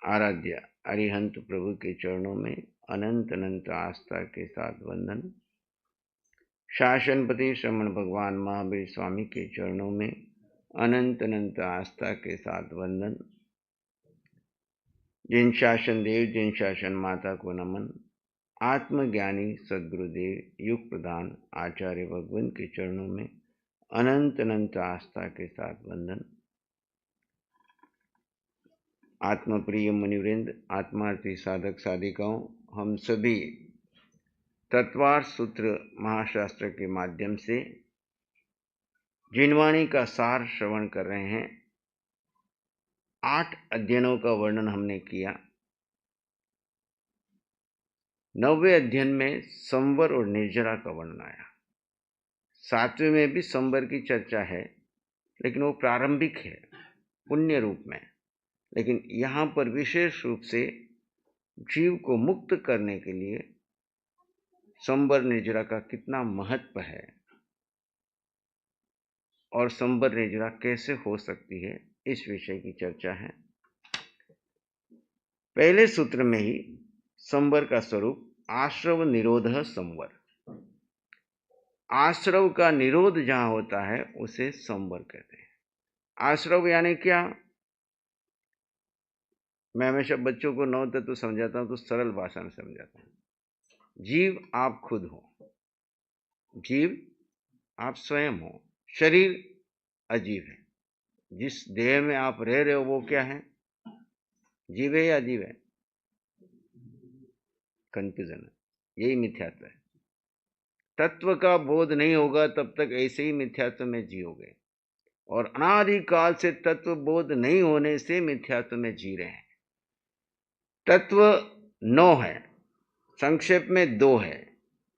आराध्य अरिहंत प्रभु के चरणों में अनंत अनंत आस्था के साथ वंदन। शासनपति श्रमण भगवान महावीर स्वामी के चरणों में अनंत अनंत आस्था के साथ वंदन। जिन शासन देव, जिन शासन माता को नमन। आत्मज्ञानी सद्गुरुदेव युग प्रधान आचार्य भगवान के चरणों में अनंत अनंत आस्था के साथ वंदन। आत्मप्रिय मुनिवृंद, आत्मार्थी साधक साधिकाओं, हम सभी तत्वार्थ सूत्र महाशास्त्र के माध्यम से जिनवाणी का सार श्रवण कर रहे हैं। 8 अध्ययनों का वर्णन हमने किया। 9वें अध्ययन में संवर और निर्जरा का वर्णन आया। 7वें में भी संवर की चर्चा है, लेकिन वो प्रारंभिक है पुण्य रूप में। लेकिन यहाँ पर विशेष रूप से जीव को मुक्त करने के लिए संवर निर्जरा का कितना महत्व है और संवर निर्जरा कैसे हो सकती है, इस विषय की चर्चा है। पहले सूत्र में ही संवर का स्वरूप आश्रव निरोध संवर। आश्रव का निरोध जहां होता है उसे संवर कहते हैं। आश्रव यानी क्या? मैं हमेशा बच्चों को 9 तत्व समझाता हूं तो सरल भाषा में समझाता हूं। जीव आप खुद हो, जीव आप स्वयं हो, शरीर अजीव है। जिस देह में आप रह रहे हो वो क्या है? जीव है या अजीव है? कंफ्यूजन है, यही मिथ्यात्व है। तत्व का बोध नहीं होगा तब तक ऐसे ही मिथ्यात्व में जियोगे, और अनादिकाल से तत्व बोध नहीं होने से मिथ्यात्व में जी रहे हैं। तत्व 9 है, संक्षेप में 2 है,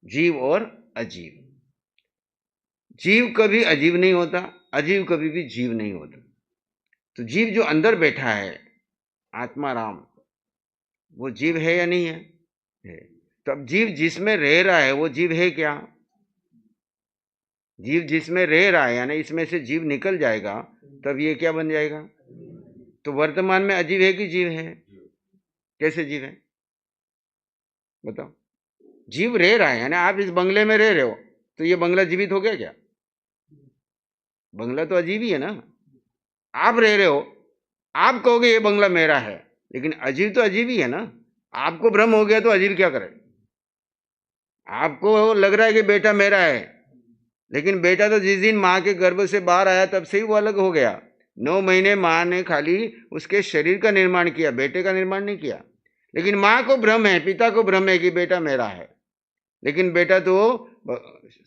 जीव और अजीव। जीव कभी अजीव नहीं होता, अजीव कभी भी जीव नहीं होता। तो जीव जो अंदर बैठा है आत्मा राम, वो जीव है या नहीं है? है। तो अब जीव जिसमें रह रहा है वो जीव है क्या? जीव जिसमें रह रहा है, यानी इसमें से जीव निकल जाएगा तब ये क्या बन जाएगा? तो वर्तमान में अजीव है कि जीव है? कैसे जीव है बताओ? जीव रह रहा है, यानी आप इस बंगले में रह रहे हो, तो ये बंगला जीवित हो गया क्या? बंगला तो अजीब ही है ना। आप रह रहे हो, आप कहोगे ये बंगला मेरा है, लेकिन अजीब तो अजीब ही है ना। आपको भ्रम हो गया तो अजीब क्या करे? आपको लग रहा है कि बेटा मेरा है, लेकिन बेटा तो जिस दिन माँ के गर्भ से बाहर आया तब से ही वो अलग हो गया। 9 महीने माँ ने खाली उसके शरीर का निर्माण किया, बेटे का निर्माण नहीं किया। लेकिन माँ को भ्रम है, पिता को भ्रम है कि बेटा मेरा है, लेकिन बेटा तो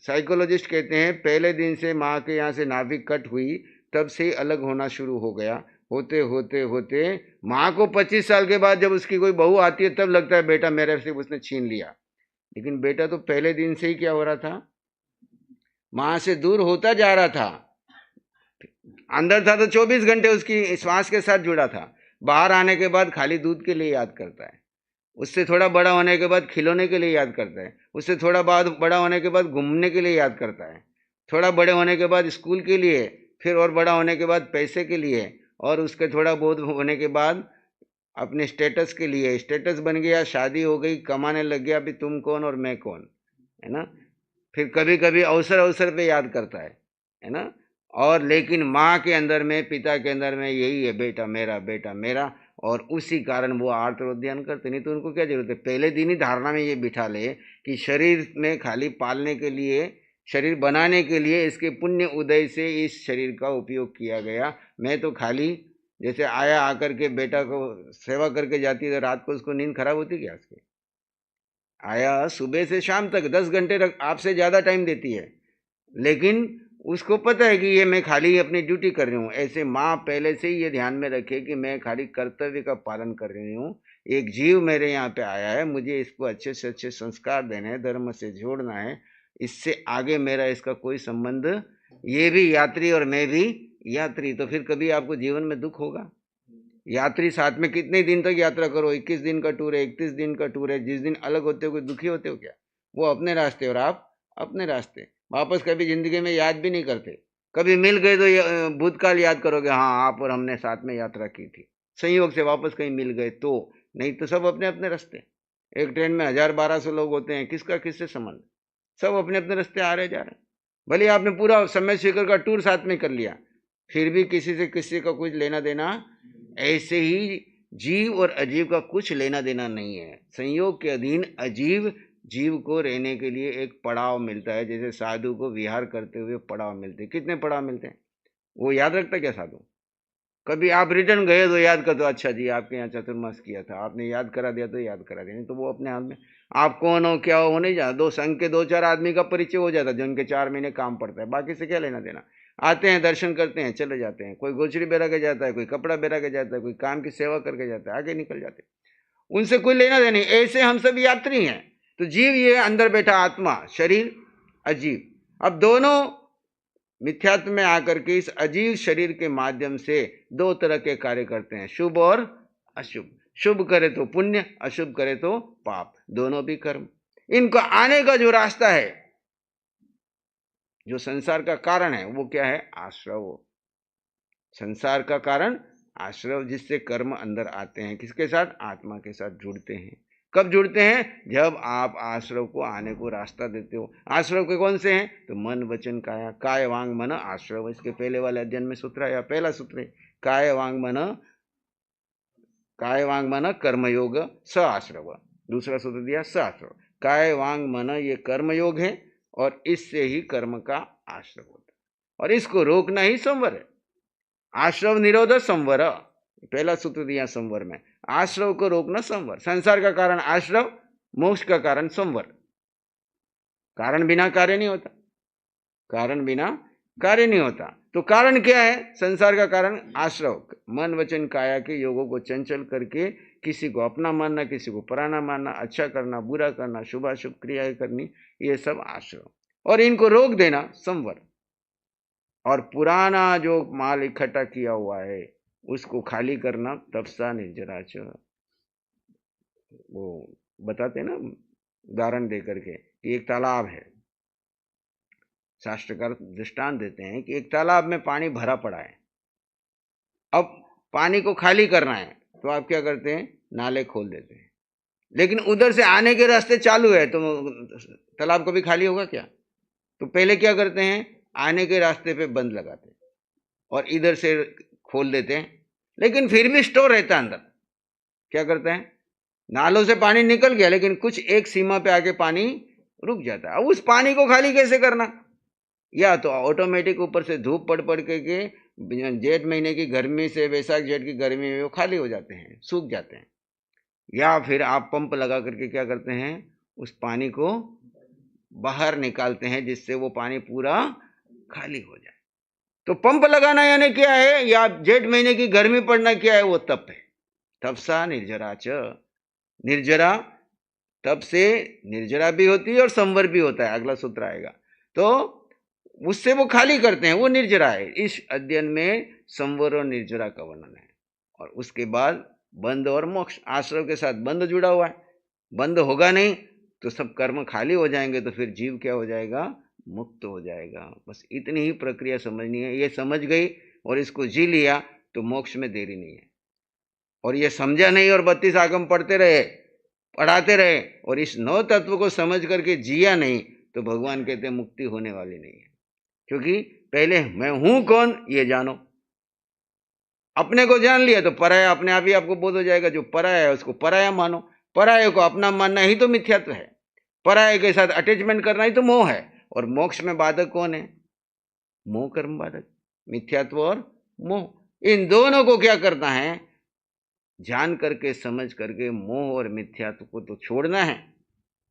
साइकोलॉजिस्ट कहते हैं पहले दिन से माँ के यहाँ से नाभिक कट हुई तब से ही अलग होना शुरू हो गया। होते होते होते माँ को 25 साल के बाद जब उसकी कोई बहू आती है तब लगता है बेटा मेरे से उसने छीन लिया। लेकिन बेटा तो पहले दिन से ही क्या हो रहा था? माँ से दूर होता जा रहा था। अंदर था तो 24 घंटे उसकी श्वास के साथ जुड़ा था, बाहर आने के बाद खाली दूध के लिए याद करता है। उससे थोड़ा बड़ा होने के बाद खिलौने के लिए याद करता है। उससे थोड़ा बाद बड़ा होने के बाद घूमने के लिए याद करता है। थोड़ा बड़े होने के बाद स्कूल के लिए, फिर और बड़ा होने के बाद पैसे के लिए, और उसके थोड़ा बहुत होने के बाद अपने स्टेटस के लिए। स्टेटस बन गया, शादी हो गई, कमाने लग गया, अभी तुम कौन और मैं कौन, है ना। फिर कभी कभी अवसर अवसर पे याद करता है ना। और लेकिन माँ के अंदर में, पिता के अंदर में यही है, बेटा मेरा, बेटा मेरा। और उसी कारण वो आर्त और ध्यान करते, नहीं तो उनको क्या जरूरत है? पहले दिन ही धारणा में ये बिठा ले कि शरीर में खाली पालने के लिए, शरीर बनाने के लिए इसके पुण्य उदय से इस शरीर का उपयोग किया गया। मैं तो खाली जैसे आया, आकर के बेटा को सेवा करके जाती है तो रात को उसको नींद खराब होती क्या? उसकी आया सुबह से शाम तक 10 घंटे आपसे ज़्यादा टाइम देती है, लेकिन उसको पता है कि ये मैं खाली अपनी ड्यूटी कर रही हूँ। ऐसे माँ पहले से ही ये ध्यान में रखे कि मैं खाली कर्तव्य का पालन कर रही हूँ। एक जीव मेरे यहाँ पे आया है, मुझे इसको अच्छे से अच्छे संस्कार देने हैं, धर्म से जोड़ना है, इससे आगे मेरा इसका कोई संबंध। ये भी यात्री और मैं भी यात्री, तो फिर कभी आपको जीवन में दुख होगा? यात्री साथ में कितने दिन तक यात्रा करो? 21 दिन का टूर है, 31 दिन का टूर है। जिस दिन अलग होते हो कोई दुखी होते हो क्या? वो अपने रास्ते और आप अपने रास्ते। वापस कभी जिंदगी में याद भी नहीं करते। कभी मिल गए तो भूतकाल याद करोगे, हाँ आप और हमने साथ में यात्रा की थी, संयोग से वापस कहीं मिल गए तो, नहीं तो सब अपने अपने रास्ते। एक ट्रेन में 1000-1200 लोग होते हैं, किसका किससे संबंध, सब अपने अपने रास्ते आ रहे जा रहे। भले आपने पूरा समय शिखर का टूर साथ में कर लिया, फिर भी किसी से किसी का कुछ लेना देना। ऐसे ही जीव और अजीव का कुछ लेना देना नहीं है। संयोग के अधीन अजीव जीव को रहने के लिए एक पड़ाव मिलता है, जैसे साधु को विहार करते हुए पड़ाव मिलते हैं। कितने पड़ाव मिलते हैं वो याद रखता क्या साधु? कभी आप रिटर्न गए तो याद कर दो, अच्छा जी आपके यहाँ चतुर्मास किया था, आपने याद करा दिया तो याद करा दिया, नहीं तो वो अपने हाथ में। आप कौन हो क्या हो नहीं जाता, दो संघ के 2-4 आदमी का परिचय हो जाता है जो उनके 4 महीने काम पड़ता है, बाकी से क्या लेना देना। आते हैं, दर्शन करते हैं, चले जाते हैं। कोई गोचरी बेरा के जाता है, कोई कपड़ा बेरा के जाता है, कोई काम की सेवा करके जाता है, आगे निकल जाते हैं, उनसे कोई लेना देना नहीं। ऐसे हम सब यात्री हैं। तो जीव ये अंदर बैठा आत्मा, शरीर अजीव। अब दोनों मिथ्यात्व में आकर के इस अजीव शरीर के माध्यम से 2 तरह के कार्य करते हैं, शुभ और अशुभ। शुभ करे तो पुण्य, अशुभ करे तो पाप, दोनों भी कर्म। इनका आने का जो रास्ता है, जो संसार का कारण है, वो क्या है? आश्रव। संसार का कारण आश्रव, जिससे कर्म अंदर आते हैं। किसके साथ? आत्मा के साथ जुड़ते हैं। कब जुड़ते हैं? जब आप आश्रव को आने को रास्ता देते हो। आश्रव के कौन से हैं? तो मन वचन काया, काय वांग मन आश्रव। इसके पहले वाले अध्ययन में सूत्र है, या पहला सूत्र है, काय वांग मन कर्मयोग स आश्रव। दूसरा सूत्र दिया स आश्रव। काय वांग मन ये कर्मयोग है, और इससे ही कर्म का आश्रव होता है, और इसको रोकना ही संवर है। आश्रव निरोध संवर, पहला सूत्र दिया संवर में। आश्रव को रोकना संवर। संसार का कारण आश्रव, मोक्ष का कारण संवर। कारण बिना कार्य नहीं होता, कारण बिना कार्य नहीं होता। तो कारण क्या है? संसार का कारण आश्रव, मन वचन काया के योगों को चंचल करके किसी को अपना मानना, किसी को पराना मानना, अच्छा करना, बुरा करना, शुभाशुभ क्रियाएं करनी, ये सब आश्रव। और इनको रोक देना संवर। और पुराना जो माल इकट्ठा किया हुआ है उसको खाली करना तपसा निर्जराच। वो बताते ना उदाहरण देकर के कि एक तालाब है, शास्त्रकार दृष्टांत देते हैं कि एक तालाब में पानी भरा पड़ा है। अब पानी को खाली करना है तो आप क्या करते हैं? नाले खोल देते हैं। लेकिन उधर से आने के रास्ते चालू है तो तालाब कभी खाली होगा क्या? तो पहले क्या करते हैं? आने के रास्ते पे बंद लगाते हैं और इधर से खोल देते हैं, लेकिन फिर भी स्टोर रहता है अंदर। क्या करते हैं? नालों से पानी निकल गया, लेकिन कुछ एक सीमा पे आके पानी रुक जाता है। अब उस पानी को खाली कैसे करना? या तो ऑटोमेटिक ऊपर से धूप पड़ के जेठ महीने की गर्मी से वैशाख जेठ की गर्मी में वो खाली हो जाते हैं, सूख जाते हैं। या फिर आप पंप लगा करके क्या करते हैं? उस पानी को बाहर निकालते हैं, जिससे वो पानी पूरा खाली हो जाए। तो पंप लगाना यानी क्या है? या जेठ महीने की गर्मी पड़ना क्या है? वो तप है। तपसा निर्जराच। निर्जरा, तप से निर्जरा भी होती है और संवर भी होता है, अगला सूत्र आएगा। तो उससे वो खाली करते हैं, वो निर्जरा है। इस अध्ययन में संवर और निर्जरा का वर्णन है। और उसके बाद बंध और मोक्ष, आश्रव के साथ बंध जुड़ा हुआ है। बंध होगा नहीं तो सब कर्म खाली हो जाएंगे, तो फिर जीव क्या हो जाएगा? मुक्त हो जाएगा। बस इतनी ही प्रक्रिया समझनी है। ये समझ गई और इसको जी लिया तो मोक्ष में देरी नहीं है। और ये समझा नहीं और 32 आगम पढ़ते रहे, पढ़ाते रहे, और इस 9 तत्व को समझ करके जिया नहीं, तो भगवान कहते हैं मुक्ति होने वाली नहीं है। क्योंकि पहले मैं हूं कौन ये जानो। अपने को जान लिया तो पराया अपने आप ही आपको बोध हो जाएगा। जो पराया है उसको पराया मानो। पराये को अपना मानना ही तो मिथ्यात्व है। पराये के साथ अटैचमेंट करना ही तो मोह है। और मोक्ष में बाधक कौन है? मोह कर्म बाधक, मिथ्यात्व और मोह। इन दोनों को क्या करना है? जान करके समझ करके मोह और मिथ्यात्व को तो छोड़ना है,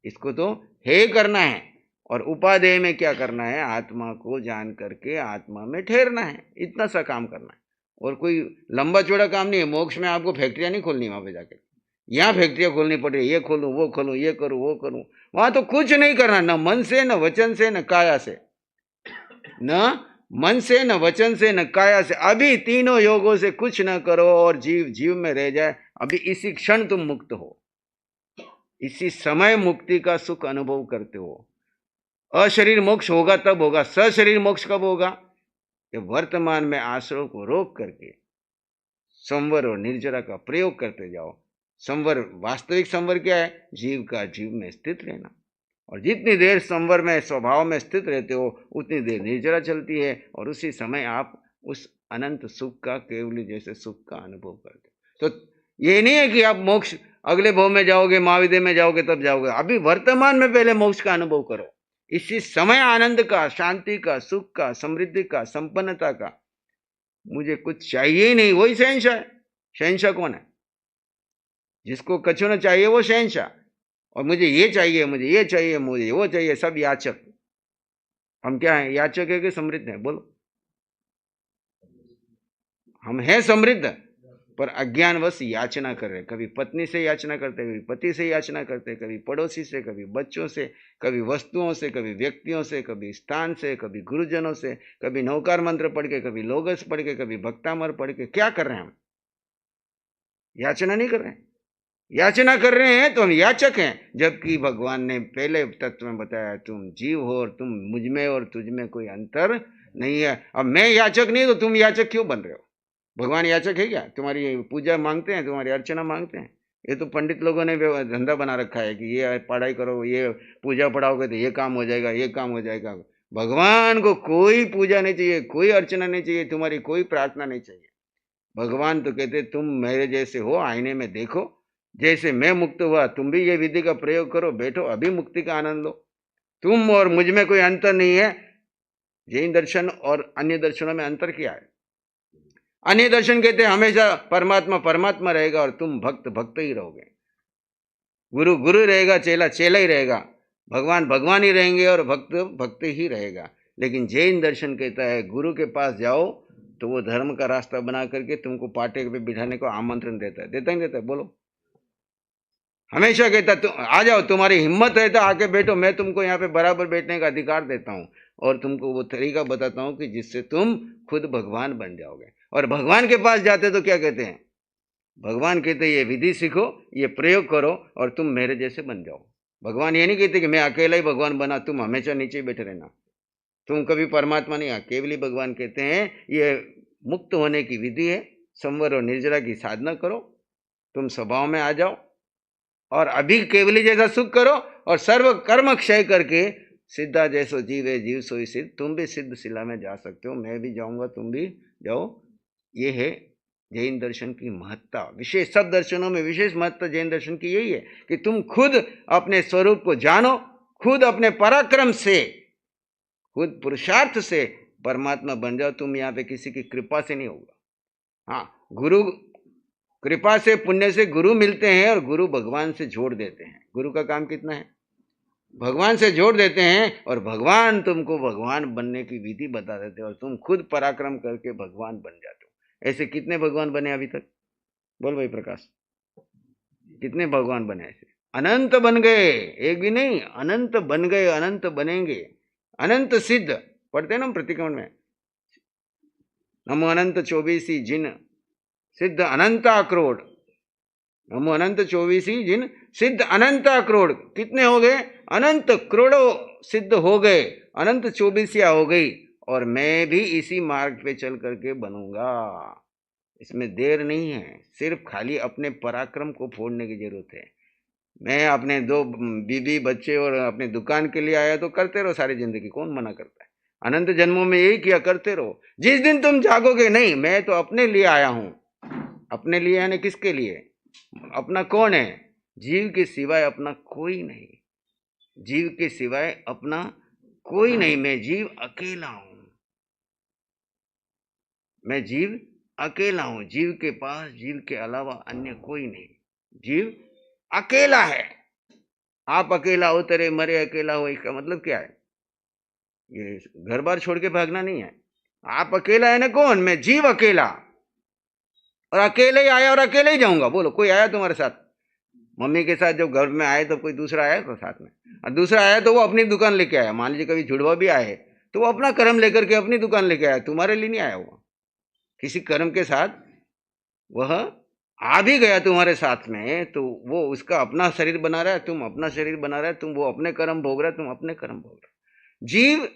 इसको तो हे करना है। और उपादेय में क्या करना है? आत्मा को जान करके आत्मा में ठहरना है। इतना सा काम करना है, और कोई लंबा चौड़ा काम नहीं है। मोक्ष में आपको फैक्ट्रियां नहीं खोलनी वहां पे जाकर। यहाँ फैक्ट्रियां खोलनी पड़ रही है, ये खोलूं वो खोलूं, ये करूं वो करूं। वहां तो कुछ नहीं करना, न मन से, न वचन से, न काया से। न मन से, न वचन से, न काया से। अभी तीनों योगों से कुछ न करो और जीव जीव में रह जाए। अभी इसी क्षण तुम मुक्त हो, इसी समय मुक्ति का सुख अनुभव करते हो। अशरीर मोक्ष होगा तब होगा। सशरीर मोक्ष कब होगा? कि वर्तमान में आश्रव को रोक करके संवर और निर्जरा का प्रयोग करते जाओ। संवर, वास्तविक संवर क्या है? जीव का जीव में स्थित रहना। और जितनी देर संवर में, स्वभाव में स्थित रहते हो, उतनी देर निर्जरा चलती है, और उसी समय आप उस अनंत सुख का, केवली जैसे सुख का अनुभव करते हो। तो ये नहीं है कि आप मोक्ष अगले भाव में जाओगे, महाविद्य में जाओगे तब जाओगे। अभी वर्तमान में पहले मोक्ष का अनुभव करो। इसी समय आनंद का, शांति का, सुख का, समृद्धि का, संपन्नता का मुझे कुछ चाहिए ही नहीं, वही शहंशाह है। शहंशाह कौन है? जिसको कछु न चाहिए वो शहंशाह। और मुझे ये चाहिए, मुझे ये चाहिए, मुझे वो चाहिए, सब याचक। हम क्या हैं? याचक है कि समृद्ध है? बोलो। हम हैं समृद्ध, पर अज्ञानवश याचना कर रहे। कभी पत्नी से याचना करते, कभी पति से याचना करते, कभी पड़ोसी से, कभी बच्चों से, कभी वस्तुओं से, कभी व्यक्तियों से, कभी स्थान से, कभी गुरुजनों से, कभी नौकार मंत्र पढ़ के, कभी लोगस पढ़ के, कभी भक्तामर पढ़ के। क्या कर रहे हैं हम? याचना नहीं कर रहे हैं। याचना कर रहे हैं तो हम याचक हैं। जबकि भगवान ने पहले तत्व में बताया, तुम जीव हो और तुम मुझ में और तुझ में कोई अंतर नहीं है। अब मैं याचक नहीं तो तुम याचक क्यों बन रहे हो? भगवान याचक है क्या? तुम्हारी पूजा मांगते हैं, तुम्हारी अर्चना मांगते हैं? ये तो पंडित लोगों ने धंधा बना रखा है कि ये पढ़ाई करो, ये पूजा पढ़ाओगे तो ये काम हो जाएगा, ये काम हो जाएगा। भगवान को कोई पूजा नहीं चाहिए, कोई अर्चना नहीं चाहिए, तुम्हारी कोई प्रार्थना नहीं चाहिए। भगवान तो कहते तुम मेरे जैसे हो, आईने में देखो, जैसे मैं मुक्त हुआ तुम भी ये विधि का प्रयोग करो, बैठो, अभी मुक्ति का आनंद लो। तुम और मुझ में कोई अंतर नहीं है। जैन दर्शन और अन्य दर्शनों में अंतर क्या है? अन्य दर्शन कहते हैं हमेशा परमात्मा परमात्मा रहेगा और तुम भक्त भक्त ही रहोगे। गुरु गुरु रहेगा, चेला चेला ही रहेगा। भगवान भगवान ही रहेंगे और भक्त भक्त ही रहेगा। लेकिन जैन दर्शन कहता है गुरु के पास जाओ तो वो धर्म का रास्ता बना करके तुमको पाटे पे बिठाने को आमंत्रण देता है। देता ही देता है? बोलो। हमेशा कहता है तुम आ जाओ, तुम्हारी हिम्मत है तो आके बैठो, मैं तुमको यहाँ पे बराबर बैठने का अधिकार देता हूँ और तुमको वो तरीका बताता हूँ कि जिससे तुम खुद भगवान बन जाओगे। और भगवान के पास जाते तो क्या कहते हैं? भगवान कहते हैं ये विधि सीखो, ये प्रयोग करो और तुम मेरे जैसे बन जाओ। भगवान ये नहीं कहते कि मैं अकेला ही भगवान बना, तुम हमेशा नीचे बैठे रहना, तुम कभी परमात्मा नहीं आ। केवली भगवान कहते हैं ये मुक्त होने की विधि है, संवर और निर्जरा की साधना करो, तुम स्वभाव में आ जाओ और अभी केवली जैसा सुख करो और सर्व कर्म क्षय करके सिद्धा जैसो जीवे जीव सोई सिद्ध। तुम भी सिद्ध शिला में जा सकते हो, मैं भी जाऊंगा, तुम भी जाओ। ये है जैन दर्शन की महत्ता। विशेष सब दर्शनों में विशेष महत्ता जैन दर्शन की यही है कि तुम खुद अपने स्वरूप को जानो, खुद अपने पराक्रम से, खुद पुरुषार्थ से परमात्मा बन जाओ। तुम यहाँ पे किसी की कृपा से नहीं होगा। हाँ, गुरु कृपा से, पुण्य से गुरु मिलते हैं और गुरु भगवान से जोड़ देते हैं। गुरु का काम कितना है? भगवान से जोड़ देते हैं और भगवान तुमको भगवान बनने की विधि बता देते हैं और तुम खुद पराक्रम करके भगवान बन जाते हो। ऐसे कितने भगवान बने अभी तक? बोल भाई प्रकाश, कितने भगवान बने? ऐसे अनंत बन गए, एक भी नहीं, अनंत बन गए, अनंत बनेंगे, अनंत सिद्ध। पढ़ते हैं ना प्रतिक्रमण में, नमो अनंत 24 जिन सिद्ध अनंता करोड़, नमो अनंत 24 जिन सिद्ध अनंता करोड़। कितने हो गए? अनंत करोड़ों सिद्ध हो गए, अनंत 24 हो गई। और मैं भी इसी मार्ग पे चल करके बनूंगा। इसमें देर नहीं है, सिर्फ खाली अपने पराक्रम को फोड़ने की जरूरत है। मैं अपने 2 बीबी बच्चे और अपने दुकान के लिए आया तो करते रहो सारी जिंदगी, कौन मना करता है? अनंत जन्मों में यही किया, करते रहो। जिस दिन तुम जागोगे नहीं मैं तो अपने लिए आया हूं, अपने लिए यानी किसके लिए? अपना कौन है? जीव के सिवाय अपना कोई नहीं, जीव के सिवाय अपना कोई नहीं। मैं जीव अकेला हूं, मैं जीव अकेला हूं। जीव के पास जीव के अलावा अन्य कोई नहीं, जीव अकेला है। आप अकेला हो, तेरे मरे अकेला हो, इसका मतलब क्या है? ये घर बार छोड़ के भागना नहीं है। आप अकेला है ना? कौन? मैं जीव अकेला, और अकेले ही आया और अकेले ही जाऊंगा। बोलो, कोई आया तुम्हारे साथ? मम्मी के साथ जब घर में आए तो कोई दूसरा आया तो साथ में, और दूसरा आया तो वो अपनी दुकान लेके आया। मान लीजिए कभी जुड़वा भी आए तो वो अपना कर्म लेकर के अपनी दुकान लेके आया, तुम्हारे लिए नहीं आया। वो किसी कर्म के साथ वह आ भी गया तुम्हारे साथ में, तो वो उसका अपना शरीर बना रहा है, तुम अपना शरीर बना रहा है, तुम वो अपने कर्म भोग रहा है, तुम अपने कर्म भोग रहे हो। जीव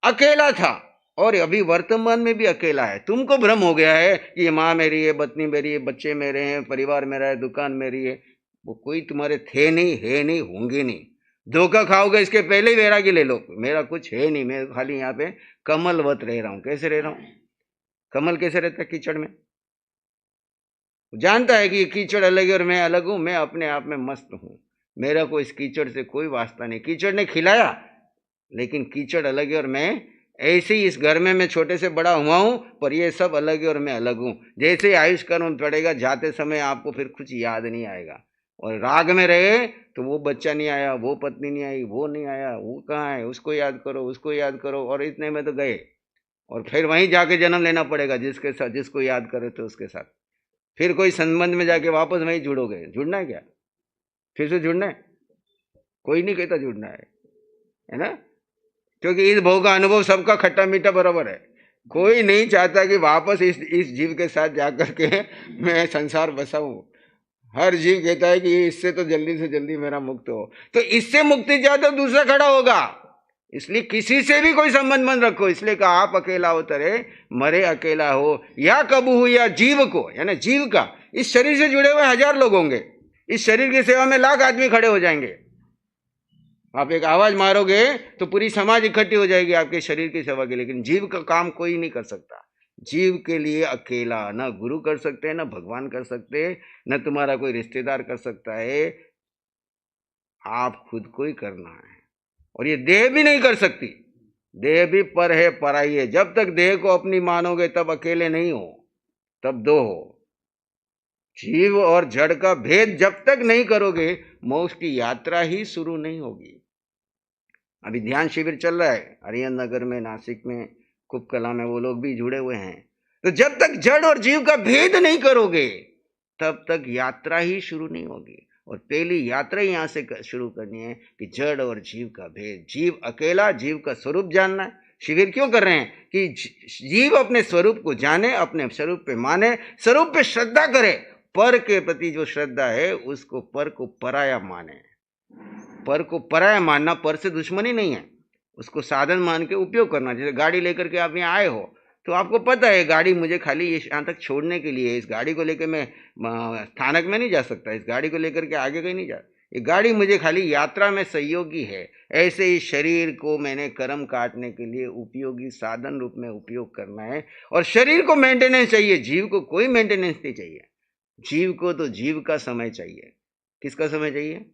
अकेला था और अभी वर्तमान में भी अकेला है। तुमको भ्रम हो गया है कि ये माँ मेरी है, पत्नी मेरी है, बच्चे मेरे हैं, परिवार मेरा है, दुकान मेरी है। वो कोई तुम्हारे थे नहीं, है नहीं, होंगे नहीं। धोखा खाओगे इसके पहले ही वैरागी ले लो, मेरा कुछ है नहीं, मैं खाली यहाँ पे कमलवत रह रहा हूँ। कैसे रह रहा हूँ? कमल कैसे रहता है कीचड़ में? जानता है कि ये कीचड़ अलग है और मैं अलग हूं, मैं अपने आप में मस्त हूं, मेरा कोई इस कीचड़ से कोई वास्ता नहीं। कीचड़ ने खिलाया, लेकिन कीचड़ अलग है और मैं ऐसे ही इस घर में मैं छोटे से बड़ा हुआ हूं, पर ये सब अलग है और मैं अलग हूं। जैसे ही आयुष कर्म पड़ेगा, जाते समय आपको फिर कुछ याद नहीं आएगा। और राग में रहे तो वो बच्चा नहीं आया, वो पत्नी नहीं आई, वो नहीं आया, वो कहाँ है, उसको याद करो, उसको याद करो, और इतने में तो गए। और फिर वहीं जाके जन्म लेना पड़ेगा जिसके साथ, जिसको याद करे थे उसके साथ। फिर कोई संबंध में जाके वापस वहीं जुड़ोगे। जुड़ना है क्या? फिर से जुड़ना है? कोई नहीं कहता जुड़ना है ना? क्योंकि इस भोग का अनुभव सबका खट्टा मीठा बराबर है। कोई नहीं चाहता कि वापस इस जीव के साथ जाकर के मैं संसार बसाऊं। हर जीव कहता है कि इससे तो जल्दी से जल्दी मेरा मुक्त हो। तो इससे मुक्ति चाहते तो दूसरा खड़ा होगा। इसलिए किसी से भी कोई संबंध मत रखो। इसलिए कहा आप अकेला हो तरे मरे अकेला हो, या कबू हो या जीव को, यानी जीव का। इस शरीर से जुड़े हुए 1000 लोग होंगे, इस शरीर की सेवा में लाख आदमी खड़े हो जाएंगे। आप एक आवाज मारोगे तो पूरी समाज इकट्ठी हो जाएगी आपके शरीर की सेवा के। लेकिन जीव का काम कोई नहीं कर सकता। जीव के लिए अकेला ना गुरु कर सकते, ना भगवान कर सकते, न तुम्हारा कोई रिश्तेदार कर सकता है। आप खुद को ही करना है। और ये देह भी नहीं कर सकती। देह भी पर है, पराई है। जब तक देह को अपनी मानोगे तब अकेले नहीं हो, तब दो हो। जीव और जड़ का भेद जब तक नहीं करोगे, मोक्ष की यात्रा ही शुरू नहीं होगी। अभी ध्यान शिविर चल रहा है हरिहर नगर में, नासिक में, कुप कला में, वो लोग भी जुड़े हुए हैं। तो जब तक जड़ और जीव का भेद नहीं करोगे, तब तक यात्रा ही शुरू नहीं होगी। और पहली यात्रा यहां से शुरू करनी है कि जड़ और जीव का भेद, जीव अकेला, जीव का स्वरूप जानना है। शिविर क्यों कर रहे हैं? कि जीव अपने स्वरूप को जाने, अपने स्वरूप पे माने, स्वरूप पे श्रद्धा करे। पर के प्रति जो श्रद्धा है उसको पर को पराया माने। पर को पराया मानना, पर से दुश्मनी नहीं है, उसको साधन मान के उपयोग करना। जैसे गाड़ी लेकर के आप यहाँ आए हो, तो आपको पता है गाड़ी मुझे खाली ये यहाँ तक छोड़ने के लिए, इस गाड़ी को लेकर मैं स्थानक में नहीं जा सकता, इस गाड़ी को लेकर के आगे कहीं नहीं जा। ये गाड़ी मुझे खाली यात्रा में सहयोगी है। ऐसे ही शरीर को मैंने कर्म काटने के लिए उपयोगी साधन रूप में उपयोग करना है। और शरीर को मेंटेनेंस चाहिए, जीव को कोई मेंटेनेंस नहीं चाहिए। जीव को तो जीव का समय चाहिए। किसका समय चाहिए?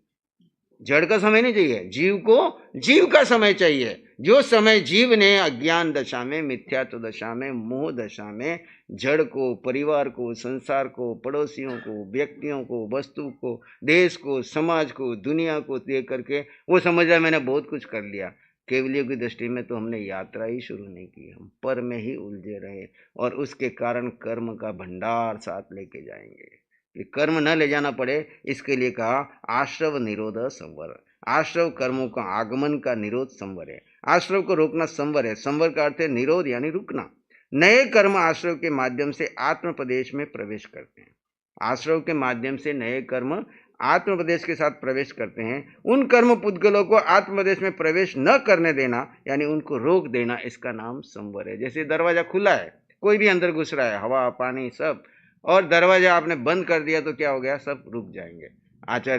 जड़ का समय नहीं चाहिए, जीव को जीव का समय चाहिए। जो समय जीव ने अज्ञान दशा में, मिथ्यात्व दशा में, मोह दशा में जड़ को, परिवार को, संसार को, पड़ोसियों को, व्यक्तियों को, वस्तु को, देश को, समाज को, दुनिया को देख करके वो समझ रहा है मैंने बहुत कुछ कर लिया। केवलियों की दृष्टि में तो हमने यात्रा ही शुरू नहीं की, हम पर में ही उलझे रहे। और उसके कारण कर्म का भंडार साथ लेके जाएंगे। कि कर्म न ले जाना पड़े, इसके लिए कहा आश्रव निरोध संवर। आश्रव कर्मों का आगमन का निरोध संवर है। आश्रव को रोकना संवर है। संवर का अर्थ है निरोध, यानी रुकना। नए कर्म आश्रव के माध्यम से आत्म प्रदेश में प्रवेश करते हैं। आश्रव के माध्यम से नए कर्म आत्म प्रदेश के साथ प्रवेश करते हैं। उन कर्म पुद्गलों को आत्म प्रदेश में प्रवेश न करने देना, यानी उनको रोक देना, इसका नाम संवर है। जैसे दरवाजा खुला है, कोई भी अंदर घुस रहा है, हवा पानी सब, और दरवाजा आपने बंद कर दिया तो क्या हो गया? सब रुक जाएंगे। आचार्य